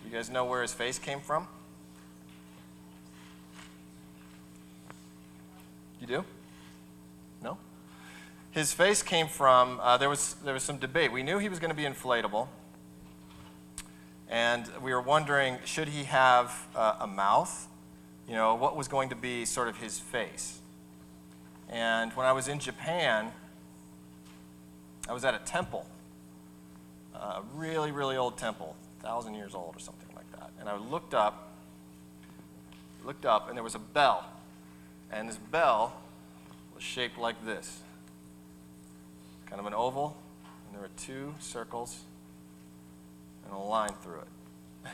You guys know where his face came from? You do? No? His face came from, there was some debate. We knew he was going to be inflatable, and we were wondering, should he have a mouth? You know, what was going to be sort of his face? And when I was in Japan, I was at a temple, a really, really old temple, 1,000 years old or something like that. And I looked up, and there was a bell. And this bell was shaped like this, kind of an oval, and there were 2 circles and a line through it.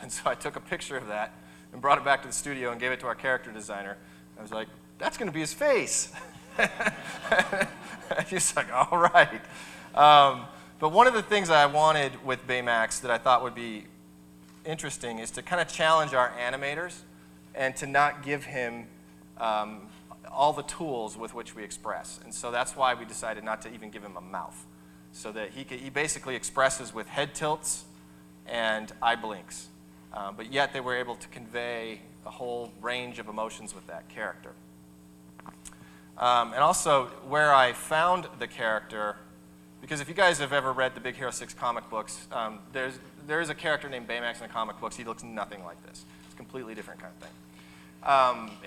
And so I took a picture of that and brought it back to the studio and gave it to our character designer. I was like, that's going to be his face. He's like, all right. But one of the things I wanted with Baymax that I thought would be interesting is to kind of challenge our animators and to not give him all the tools with which we express. And so that's why we decided not to even give him a mouth, so that he basically expresses with head tilts and eye blinks. But yet they were able to convey a whole range of emotions with that character. And also, where I found the character, because if you guys have ever read the Big Hero 6 comic books, there is a character named Baymax in the comic books. He looks nothing like this. It's a completely different kind of thing.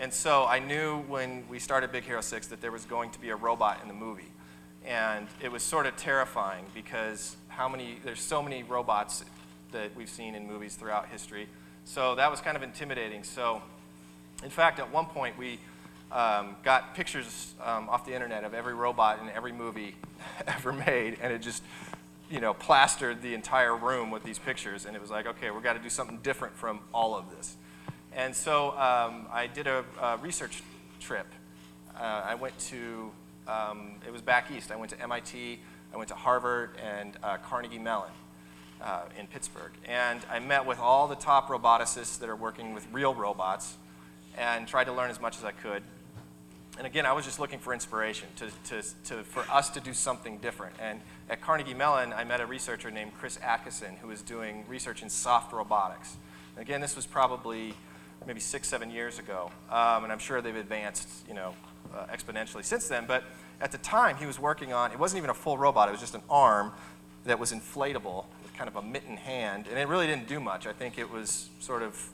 And so I knew when we started Big Hero 6 that there was going to be a robot in the movie. And it was sort of terrifying because there's so many robots that we've seen in movies throughout history. So that was kind of intimidating. So in fact, at one point we got pictures off the internet of every robot in every movie ever made, and it just, you know, plastered the entire room with these pictures. And it was like, okay, we've got to do something different from all of this. And so I did a research trip. I went to, it was back east. I went to MIT, I went to Harvard, and Carnegie Mellon in Pittsburgh. And I met with all the top roboticists that are working with real robots and tried to learn as much as I could. And again, I was just looking for inspiration for us to do something different. And at Carnegie Mellon, I met a researcher named Chris Atkinson, who was doing research in soft robotics. And again, this was probably maybe 6, 7 years ago, and I'm sure they've advanced, you know, exponentially since then. But at the time, he was working on, it wasn't even a full robot, it was just an arm that was inflatable with kind of a mitten hand, and it really didn't do much. I think it was sort of,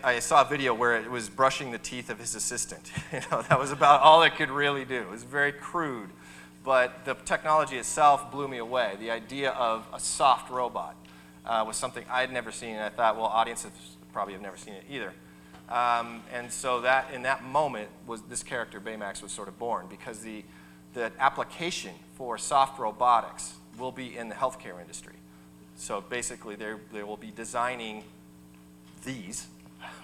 I saw a video where it was brushing the teeth of his assistant. You know, that was about all it could really do. It was very crude, but the technology itself blew me away. The idea of a soft robot was something I'd never seen, and I thought, well, audiences probably have never seen it either. And so that, in that moment, this character, Baymax, was sort of born, because the application for soft robotics will be in the healthcare industry. So basically, they will be designing these,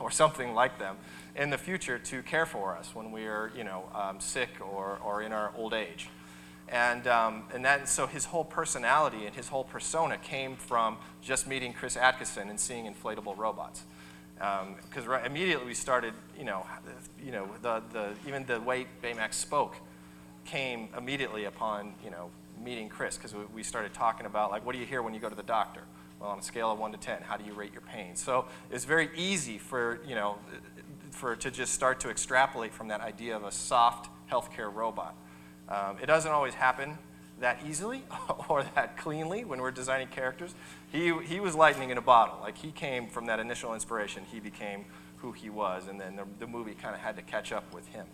or something like them, in the future to care for us when we are, you know, sick or in our old age. And so his whole personality and his whole persona came from just meeting Chris Atkinson and seeing inflatable robots. Because immediately we started, even the way Baymax spoke came immediately upon, meeting Chris, because we started talking about, like, what do you hear when you go to the doctor? Well, on a scale of 1 to 10, how do you rate your pain? So it's very easy to just start to extrapolate from that idea of a soft healthcare robot. It doesn't always happen that easily or that cleanly when we're designing characters. He was lightning in a bottle. Like, he came from that initial inspiration. He became who he was, and then the movie kind of had to catch up with him.